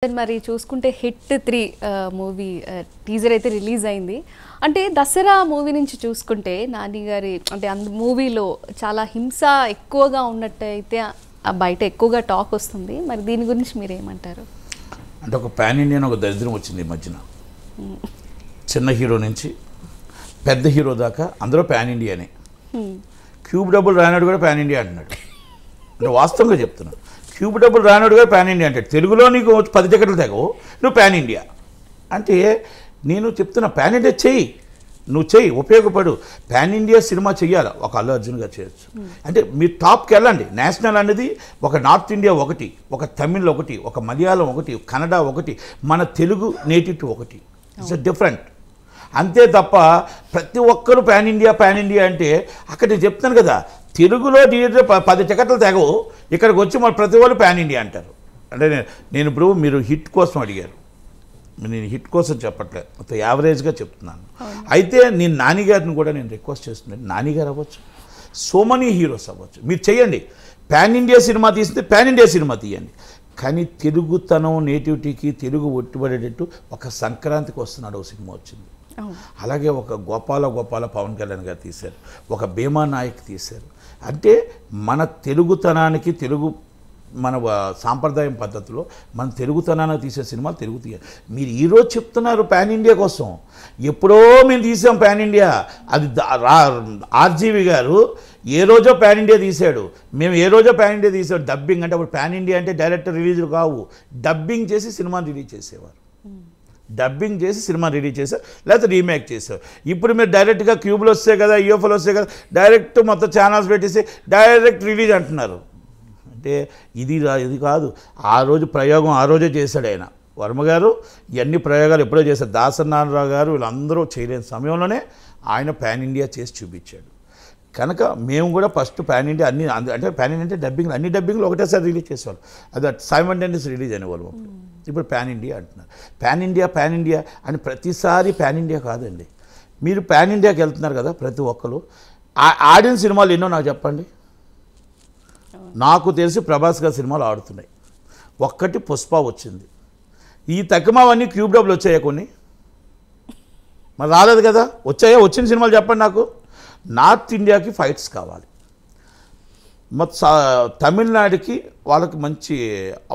మరి చూసుకుంటే hit 3 movie teaser అయితే రిలీజ్ అయింది. అంటే దసరా మూవీ నుంచి చూసుకుంటే నాని గారి అంటే మూవీలో చాలా హింస ఎక్కువగా ఉన్నట్టయితే బయట ఎక్కువగా టాక్ వస్తుంది. మరి దీని గురించి మీరు ఏమంటారు? అంటే ఒక పాన్ ఇండియన్ ఒక దరిద్రం వచ్చింది ఈ మధ్యన. చిన్న హీరో నుంచి పెద్ద హీరో దాకా అందరూ పాన్ ఇండియానే. క్యూబ్ డబుల్ రానాడు కూడా పాన్ ఇండియా అంటున్నాడు. అంటే వాస్తవంగా చెప్తున్నాను, క్యూబ్ డబుల్ రానాడు కూడా పాన్ ఇండియా అంటాడు. తెలుగులో నీకు 10 టికెట్లు తెగవు, నువ్వు పాన్ ఇండియా అంటే నేను చెప్తున్నా, పాన్ ఇండియా చెయ్యి, నువ్వు చెయ్యి, ఉపయోగపడు. పాన్ ఇండియా సినిమా చెయ్యాలి, ఒక అల్లు అర్జున్గా చేయొచ్చు. అంటే మీరు టాప్కి వెళ్ళండి. నేషనల్ అనేది ఒక నార్త్ ఇండియా ఒకటి, ఒక తమిళ్ ఒకటి, ఒక మలయాళం ఒకటి, కన్నడ ఒకటి, మన తెలుగు నేటివ్ ఒకటి. It's different. అంతే తప్ప ప్రతి ఒక్కరు పాన్ ఇండియా అంటే అక్కడ నేను చెప్తాను కదా, తెలుగులో థియేటర్ 10 టికెట్లు తెగవు, ఇక్కడికి వచ్చి మన ప్రతి వాళ్ళు పాన్ ఇండియా అంటారు. అంటే నేను ఇప్పుడు మీరు హిట్ కోసం అడిగారు, నేను హిట్ కోసం చెప్పట్లేదు, అంత యావరేజ్గా చెప్తున్నాను. అయితే నేను నాని గారిని కూడా నేను రిక్వెస్ట్ చేస్తున్నాను, నాని గారు అవ్వచ్చు, సో మెనీ హీరోస్ అవ్వచ్చు, మీరు చేయండి. పాన్ ఇండియా సినిమా తీస్తే పాన్ ఇండియా సినిమా తీయండి, కానీ తెలుగుతనం నేటివిటీకి తెలుగు ఒట్టుబడేటట్టు ఒక సంక్రాంతికి వస్తున్నాడు ఒక సినిమా వచ్చింది. అలాగే ఒక గోపాల పవన్ కళ్యాణ్ గారు తీశారు, ఒక భీమా నాయక్ తీశారు. అంటే మన తెలుగుతనానికి మన సాంప్రదాయం పద్ధతిలో మన తెలుగుతనానికి తీసే సినిమాలు తెలుగు తీయాలి. మీరు ఈరోజు చెప్తున్నారు పాన్ ఇండియా కోసం, ఎప్పుడో మేము తీసాం పాన్ ఇండియా. అది ఆర్జీవి గారు ఏ రోజో పాన్ ఇండియా తీశాడు, మేము ఏ రోజో పాన్ ఇండియా తీసాడు. డబ్బింగ్ అంటే అప్పుడు పాన్ ఇండియా అంటే డైరెక్ట్ రిలీజ్లు కావు, డబ్బింగ్ చేసి సినిమాని రిలీజ్ చేసేవారు. డబ్బింగ్ చేసి సినిమా రిలీజ్ చేశారు, లేకపోతే రీమేక్ చేశారు. ఇప్పుడు మీరు డైరెక్ట్గా క్యూబ్లు వస్తాయి కదా, యూఎఫ్ఎల్ వస్తాయి కదా, డైరెక్ట్ మొత్తం ఛానల్స్ పెట్టేసి డైరెక్ట్ రిలీజ్ అంటున్నారు. అంటే ఇది కాదు. ఆ రోజు ప్రయోగం ఆ రోజే చేశాడు ఆయన, వర్మ గారు. ఇవన్నీ ప్రయోగాలు ఎప్పుడో చేశారు. దాసనారాయణరావు గారు వీళ్ళందరూ చేయలేని సమయంలోనే ఆయన పాన్ ఇండియా చేసి చూపించాడు. కనుక మేము కూడా ఫస్ట్ పాన్ ఇండియా అంటే పాన్ ఇండియా అంటే డబ్బింగ్లు, అన్ని డబ్బింగ్లు ఒకటేసారి రిలీజ్ చేసేవాళ్ళు, అది సైమల్టేనియస్ రిలీజ్ అనేవాళ్ళు. ఇప్పుడు పాన్ ఇండియా అంటున్నారు. పాన్ ఇండియా అని ప్రతిసారి పాన్ ఇండియా కాదండి. మీరు పాన్ ఇండియాకి వెళ్తున్నారు కదా ప్రతి ఒక్కరు, ఆడిన సినిమాలు ఎన్నో నాకు చెప్పండి. నాకు తెలిసి ప్రభాస్ గారి సినిమాలు ఆడుతున్నాయి. ఒక్కటి పుష్ప వచ్చింది. ఈ తక్కువన్నీ క్యూబ్ డబ్బులు వచ్చాయా కొన్ని? మరి రాలేదు కదా. వచ్చాయా? వచ్చిన సినిమాలు చెప్పండి నాకు. నార్త్ ఇండియాకి ఫైట్స్ కావాలి, తమిళనాడుకి వాళ్ళకి మంచి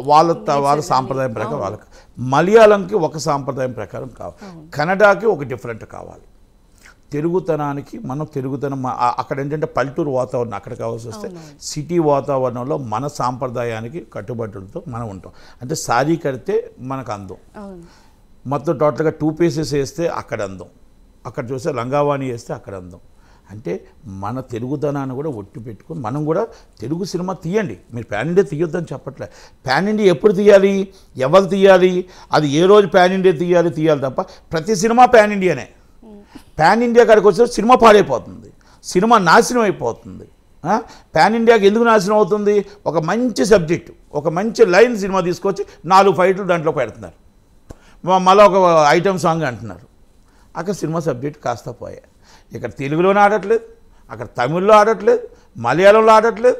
వాళ్ళ సాంప్రదాయం ప్రకారం వాళ్ళకి, మలయాళంకి ఒక సాంప్రదాయం ప్రకారం కావాలి, కన్నడకి ఒక డిఫరెంట్ కావాలి. తెలుగుతనానికి మనం తెలుగుతనం అక్కడ ఏంటంటే పల్లెటూరు వాతావరణం అక్కడ కావాల్సి వస్తే సిటీ వాతావరణంలో మన సాంప్రదాయానికి కట్టుబడులతో మనం ఉంటాం. అంటే సారీ కడితే మనకు అందం, మొత్తం టోటల్గా 2 పీసెస్ వేస్తే అక్కడ అందం, అక్కడ చూస్తే లంగావాణి వేస్తే అక్కడ అందం. అంటే మన తెలుగుతనాన్ని కూడా ఒట్టు పెట్టుకొని మనం కూడా తెలుగు సినిమా తీయండి. మీరు పాన్ ఇండియా తీయొద్దని చెప్పట్లే. పాన్ ఇండియా ఎప్పుడు తీయాలి, ఎవరు తీయాలి, అది ఏ రోజు పాన్ ఇండియా తీయాలి తప్ప ప్రతి సినిమా పాన్ ఇండియానే. పాన్ ఇండియా కాడికి వచ్చే సినిమా పాడైపోతుంది, సినిమా నాశనం అయిపోతుంది. పాన్ ఇండియాకి ఎందుకు నాశనం అవుతుంది? ఒక మంచి సబ్జెక్టు, ఒక మంచి లైన్ సినిమా తీసుకొచ్చి 4 ఫైట్లు దాంట్లో పెడుతున్నారు, మళ్ళీ ఒక ఐటమ్ సాంగ్ అంటున్నారు. అక్కడ సినిమా సబ్జెక్ట్ కాస్త పోయాయి. ఇక్కడ తెలుగులోనే ఆడట్లేదు, అక్కడ తమిళ్లో ఆడట్లేదు, మలయాళంలో ఆడట్లేదు,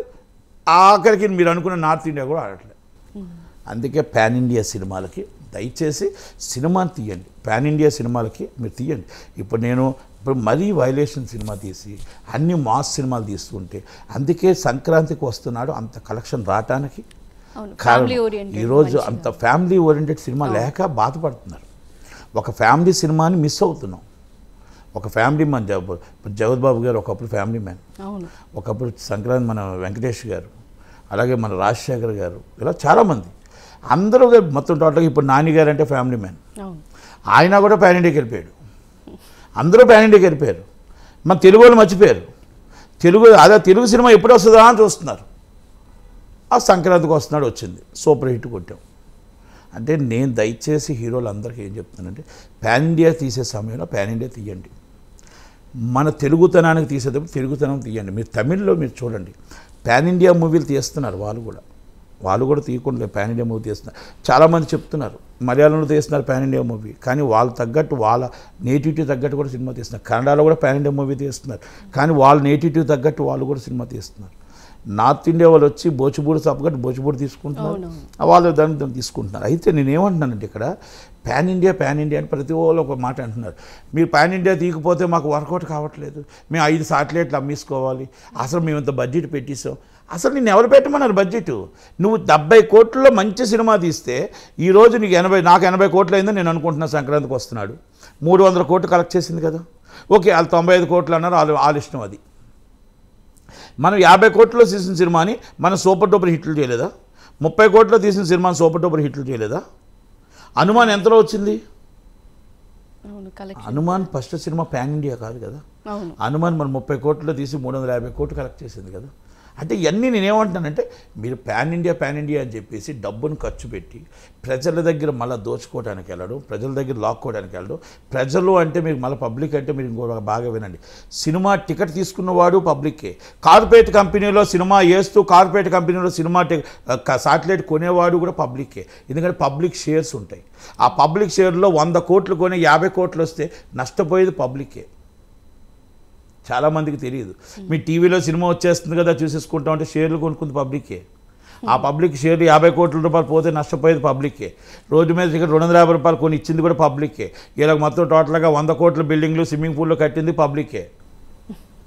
ఆఖరికి మీరు అనుకున్న నార్త్ ఇండియా కూడా ఆడట్లేదు. అందుకే పాన్ ఇండియా సినిమాలకి దయచేసి సినిమాని తీయండి. పాన్ ఇండియా సినిమాలకి మీరు తీయండి. ఇప్పుడు మరీ వైలేషన్ సినిమా తీసి అన్ని మాస్ సినిమాలు తీస్తుంటే, అందుకే సంక్రాంతికి వస్తున్నాడు అంత కలెక్షన్ రావటానికి కారణం. ఈరోజు అంత ఫ్యామిలీ ఓరియంటెడ్ సినిమా లేక బాధపడుతున్నారు. ఒక ఫ్యామిలీ సినిమాని మిస్ అవుతున్నాం. ఒక ఫ్యామిలీ మ్యాన్ జగత్ బాబు గారు ఒకప్పుడు ఫ్యామిలీ మ్యాన్, ఒకప్పుడు సంక్రాంతి మన వెంకటేష్ గారు, అలాగే మన రాజశేఖర్ గారు, ఇలా చాలామంది అందరూ మొత్తం టోటల్గా. ఇప్పుడు నాని గారు అంటే ఫ్యామిలీ మ్యాన్, ఆయన కూడా పాన్ ఇండియాకి వెళ్ళిపోయాడు. అందరూ పాన్ ఇండియాకి వెళ్ళిపోయారు. మన తెలుగు వాళ్ళు మర్చిపోయారు. తెలుగు సినిమా ఎప్పుడు వస్తుందా అని చూస్తున్నారు. ఆ సంక్రాంతికి వస్తున్నాడు, వచ్చింది, సూపర్ హిట్ కొట్టాం. అంటే నేను దయచేసి హీరోలు అందరికీ ఏం చెప్తానంటే, పాన్ ఇండియా తీసే సమయంలో పాన్ ఇండియా తీయండి. మన తెలుగుతనానికి తీసేటప్పుడు తెలుగుతనం తీయండి. మీరు తమిళ్లో మీరు చూడండి, పాన్ ఇండియా మూవీలు తీస్తున్నారు, వాళ్ళు కూడా తీయకుండా పాన్ ఇండియా మూవీ తీస్తున్నారు. చాలామంది చెప్తున్నారు మలయాళంలో తీస్తున్నారు పాన్ ఇండియా మూవీ, కానీ వాళ్ళు తగ్గట్టు వాళ్ళ నేటివిటీ తగ్గట్టు కూడా సినిమా తీస్తున్నారు. కన్నడలో కూడా పాన్ ఇండియా మూవీ తీస్తున్నారు, కానీ వాళ్ళ నేటివిటీ తగ్గట్టు వాళ్ళు కూడా సినిమా తీస్తున్నారు. నార్త్ ఇండియా వాళ్ళు వచ్చి బోచిపూడి తప్పగట్టు బోచిపూడి తీసుకుంటున్నారు, వాళ్ళు దాన్ని తీసుకుంటున్నారు. అయితే నేనేమంటున్నానంటే ఇక్కడ ప్యాన్ ఇండియా అని ప్రతి వాళ్ళు ఒక మాట అంటున్నారు. మీరు ప్యాన్ ఇండియా తీయకపోతే మాకు వర్కౌట్ కావట్లేదు, మేము 5 శాటిలైట్లు అమ్మేసుకోవాలి, అసలు మేము ఇంత బడ్జెట్ పెట్టేసాం. అసలు నేను ఎవరు పెట్టమన్నారు బడ్జెట్? నువ్వు 70 కోట్లలో మంచి సినిమా తీస్తే ఈరోజు నీకు నాకు 80 కోట్లు అయిందని నేను అనుకుంటున్నా. సంక్రాంతికి వస్తున్నాడు 300 కోట్లు కలెక్ట్ చేసింది కదా, ఓకే వాళ్ళు 95 కోట్లు అన్నారు, వాళ్ళ ఇష్టం అది. మనం 50 కోట్లలో తీసిన సినిమాని మనం సూపర్ డూపర్ హిట్లు చేయలేదా? 30 కోట్లలో తీసిన సినిమాని సూపర్ డూపర్ హిట్లు చేయలేదా? హనుమాన్ ఎంతలో వచ్చింది? Hanuman first cinema pan India కాదు కదా. హనుమాన్ మనం 30 కోట్లలో తీసి 350 కోట్లు కలెక్ట్ చేసింది కదా. అంటే ఇవన్నీ నేనేమంటున్నానంటే మీరు ప్యాన్ ఇండియా అని చెప్పేసి డబ్బును ఖర్చు పెట్టి ప్రజల దగ్గర మళ్ళీ దోచుకోవడానికి వెళ్ళడం, ప్రజల దగ్గర లాక్కోవడానికి వెళ్ళడం. ప్రజలు అంటే మీరు మళ్ళీ పబ్లిక్ అంటే మీరు ఇంకో బాగా వినండి, సినిమా టికెట్ తీసుకున్నవాడు పబ్లిక్కే. కార్పొరేట్ కంపెనీలో సినిమా వేస్తూ కార్పొరేట్ కంపెనీలో సినిమా శాటిలైట్ కొనేవాడు కూడా పబ్లిక్కే. ఎందుకంటే పబ్లిక్ షేర్స్ ఉంటాయి. ఆ పబ్లిక్ షేర్లో 100 కోట్లు కొని 50 కోట్లు వస్తే నష్టపోయేది పబ్లిక్కే. చాలామందికి తెలియదు. మీ టీవీలో సినిమా వచ్చేస్తుంది కదా చూసేసుకుంటాం అంటే షేర్లు కొనుక్కుంది పబ్లిక్కే. ఆ పబ్లిక్ షేర్లు 50 కోట్ల రూపాయలు పోతే నష్టపోయేది పబ్లిక్కే. రోడ్డు మీద టికెట్ 250 రూపాయలు కొని ఇచ్చింది కూడా పబ్లిక్కే. ఇలా మొత్తం టోటల్గా 100 కోట్ల బిల్డింగ్లు స్విమ్మింగ్ పూల్లో కట్టింది పబ్లిక్కే.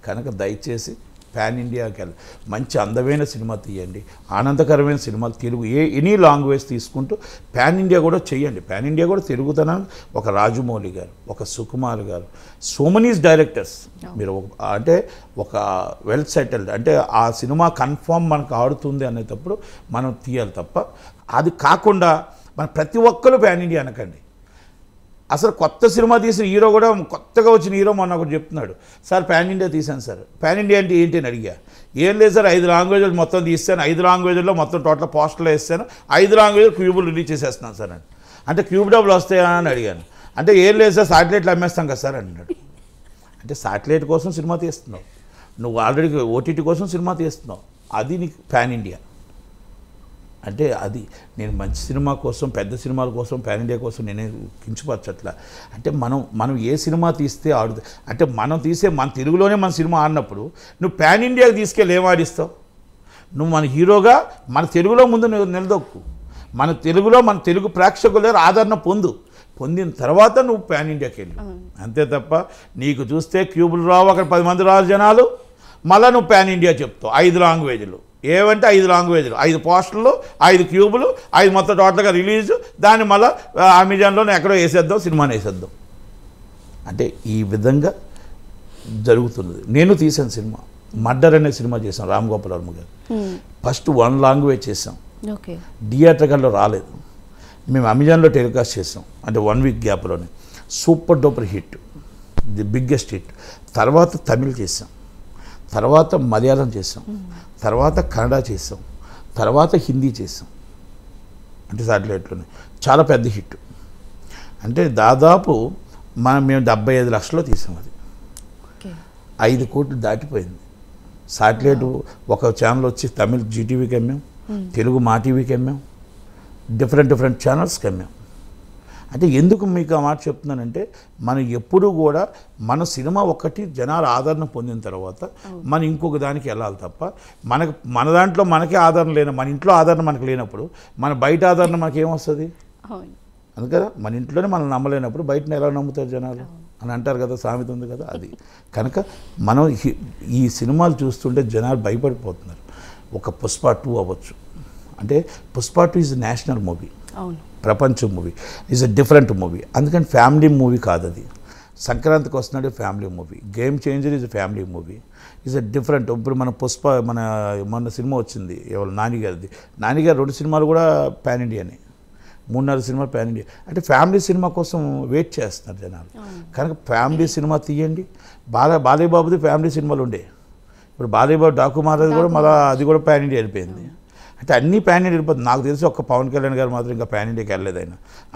కనుక దయచేసి ప్యాన్ ఇండియాకి వెళ్ళి మంచి అందమైన సినిమా తీయండి, ఆనందకరమైన సినిమాలు తెలుగు ఎనీ లాంగ్వేజ్ తీసుకుంటూ ప్యాన్ ఇండియా కూడా చేయండి. ప్యాన్ ఇండియా కూడా తెలుగుతనాన్ని ఒక రాజమౌళి గారు, ఒక సుకుమార్ గారు, సో మెనీస్ డైరెక్టర్స్ మీరు అంటే ఒక వెల్ సెటిల్డ్ అంటే ఆ సినిమా కన్ఫామ్ మనకు ఆడుతుంది అనేటప్పుడు మనం తీయాలి తప్ప అది కాకుండా మన ప్రతి ఒక్కరు ప్యాన్ ఇండియా అనకండి. అసలు కొత్త సినిమా తీసిన హీరో కూడా కొత్తగా వచ్చిన హీరో మొన్న ఒకటి చెప్తున్నాడు, సార్ ప్యాన్ ఇండియా తీశాను సార్. ప్యాన్ ఇండియా అంటే ఏంటి అని అడిగా. ఏం లేదు సార్ 5 లాంగ్వేజ్లు మొత్తం తీస్తాను, 5 లాంగ్వేజ్లో మొత్తం టోటల్ పోస్టర్లు వేస్తాను, 5 లాంగ్వేజ్ క్యూబులు రిలీజ్ చేసేస్తున్నాను సార్ అని. అంటే క్యూబ్ డబ్బులు వస్తాయా అని అడిగాను. అంటే ఏం లేదు సార్ శాటిలైట్లు అమ్మేస్తాం కదా సార్ అన్నాడు. అంటే శాటిలైట్ కోసం సినిమా తీస్తున్నావు, నువ్వు ఆల్రెడీ ఓటీటీ కోసం సినిమా తీస్తున్నావు, అది నీకు ప్యాన్ ఇండియా అంటే. అది నేను మంచి సినిమా కోసం పెద్ద సినిమాల కోసం ప్యాన్ ఇండియా కోసం నేనే కించపరచట్లా. అంటే మనం ఏ సినిమా తీస్తే ఆడుతుంది అంటే మనం తెలుగులోనే మన సినిమా ఆడినప్పుడు నువ్వు ప్యాన్ ఇండియాకి తీసుకెళ్ళి ఏం ఆడిస్తావు? నువ్వు మన హీరోగా మన తెలుగులో ముందు నిలదొక్కు, మన తెలుగు ప్రేక్షకుల దగ్గర ఆదరణ పొందిన తర్వాత నువ్వు ప్యాన్ ఇండియాకి వెళ్ళి. అంతే తప్ప నీకు చూస్తే క్యూబులు రావు, అక్కడ 10 మంది రాదు జనాలు, మళ్ళీ నువ్వు ప్యాన్ ఇండియా చెప్తావు. 5 లాంగ్వేజ్లు ఏమంటే 5 లాంగ్వేజ్లు, 5 పోస్టర్లు, 5 క్యూబులు, 5 మొత్తం టోటల్గా రిలీజు, దాన్ని మళ్ళీ అమెజాన్లోనే ఎక్కడో వేసేద్దాం, సినిమాని వేసేద్దాం. అంటే ఈ విధంగా జరుగుతున్నది. నేను తీసాను సినిమా మర్డర్ అనే సినిమా చేశాం రామ్ గోపాల్ వర్మ గారు. ఫస్ట్ 1 లాంగ్వేజ్ చేసాం, థియేటర్లో రాలేదు, మేము అమెజాన్లో టెలికాస్ట్ చేసాం. అంటే 1 వీక్ గ్యాప్లోనే super duper hit, the biggest hit. తర్వాత తమిళ్ చేసాం, తర్వాత మలయాళం చేసాం, తర్వాత కన్నడ చేసాం, తర్వాత హిందీ చేసాం. అంటే శాటిలైట్లోనే చాలా పెద్ద హిట్. అంటే దాదాపు మేము 75 లక్షల్లో తీసాం. అది 5 కోట్లు దాటిపోయింది. శాటిలైట్ ఒక ఛానల్ వచ్చి తమిళ్ జీటీవీకి అమ్మాం, తెలుగు మా టీవీకి అమ్మాం, డిఫరెంట్ ఛానల్స్కి అమ్మాం. అంటే ఎందుకు మీకు ఆ మాట చెప్తున్నానంటే మనం ఎప్పుడూ కూడా మన సినిమా ఒకటి జనాల ఆదరణ పొందిన తర్వాత మనం ఇంకొక దానికి వెళ్ళాలి తప్ప మన దాంట్లో మనకే ఆదరణ మన ఇంట్లో ఆదరణ మనకు లేనప్పుడు మన బయట ఆదరణ మనకి ఏమొస్తుంది? అందుకదా మన ఇంట్లోనే మనం నమ్మలేనప్పుడు బయటని ఎలా నమ్ముతారు జనాలు అని అంటారు కదా, సామెత ఉంది కదా. అది కనుక మనం ఈ సినిమాలు చూస్తుంటే జనాలు భయపడిపోతున్నారు. ఒక పుష్ప 2 అవ్వచ్చు, అంటే పుష్ప 2 ఈజ్ నేషనల్ మూవీ, ప్రపంచం movie, is a different movie. అందుకని ఫ్యామిలీ మూవీ కాదు అది. సంక్రాంతికి వస్తున్నాడు family movie. Game changer is a family movie, is a different. ఇప్పుడు మన మొన్న సినిమా వచ్చింది ఎవరు నానిగారిది. నానిగారు 2 సినిమాలు కూడా ప్యాన్ ఇండియానే, 3-4 సినిమాలు ప్యాన్ ఇండియా. అంటే ఫ్యామిలీ సినిమా కోసం వెయిట్ చేస్తున్నారు జనాలు. కనుక ఫ్యామిలీ సినిమా తీయండి. బాలయ్య బాబుది ఫ్యామిలీ సినిమాలు ఉండే, ఇప్పుడు బాలయ్య బాబు డాకుమారది కూడా మళ్ళీ అది కూడా ప్యాన్ ఇండియా వెళ్ళిపోయింది. అంటే అన్నీ ప్యాన్ ఇండియా వెళ్ళిపోతుంది. నాకు తెలిసి ఒక్క పవన్ కళ్యాణ్ గారు మాత్రం ఇంకా ప్యాన్ ఇండియాకి వెళ్ళలేదు.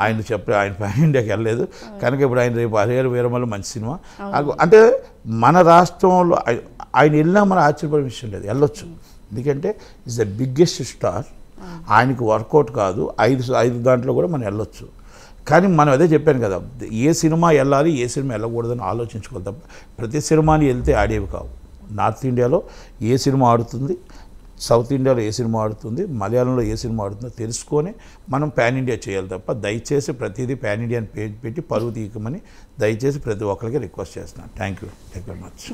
ఆయన ప్యాన్ ఇండియాకి వెళ్ళలేదు. కనుక ఇప్పుడు ఆయన రేపు హరిహర వీరమల్లు మంచి సినిమా. అంటే మన రాష్ట్రంలో ఆయన వెళ్ళినా మన ఆశ్చర్యపడే విషయం లేదు, వెళ్ళొచ్చు. ఎందుకంటే ఈజ్ ద బిగ్గెస్ట్ స్టార్. ఆయనకు వర్కౌట్ కాదు, 5 దాంట్లో కూడా మనం వెళ్ళొచ్చు. కానీ మనం అదే చెప్పాను కదా, ఏ సినిమా వెళ్ళాలి ఏ సినిమా వెళ్ళకూడదని ఆలోచించుకోవాలి తప్ప ప్రతి సినిమాని వెళ్తే ఆడేవి కావు. నార్త్ ఇండియాలో ఏ సినిమా ఆడుతుంది, సౌత్ ఇండియాలో ఏ సినిమా ఆడుతుంది, మలయాళంలో ఏ సినిమా ఆడుతుందో తెలుసుకొని మనం పాన్ ఇండియా చేయాలి తప్ప దయచేసి ప్రతిదీ పాన్ ఇండియా అని పేజ్ పెట్టి పరువు తీయకమని దయచేసి ప్రతి ఒక్కరికి రిక్వెస్ట్ చేస్తున్నాను. Thank you very much.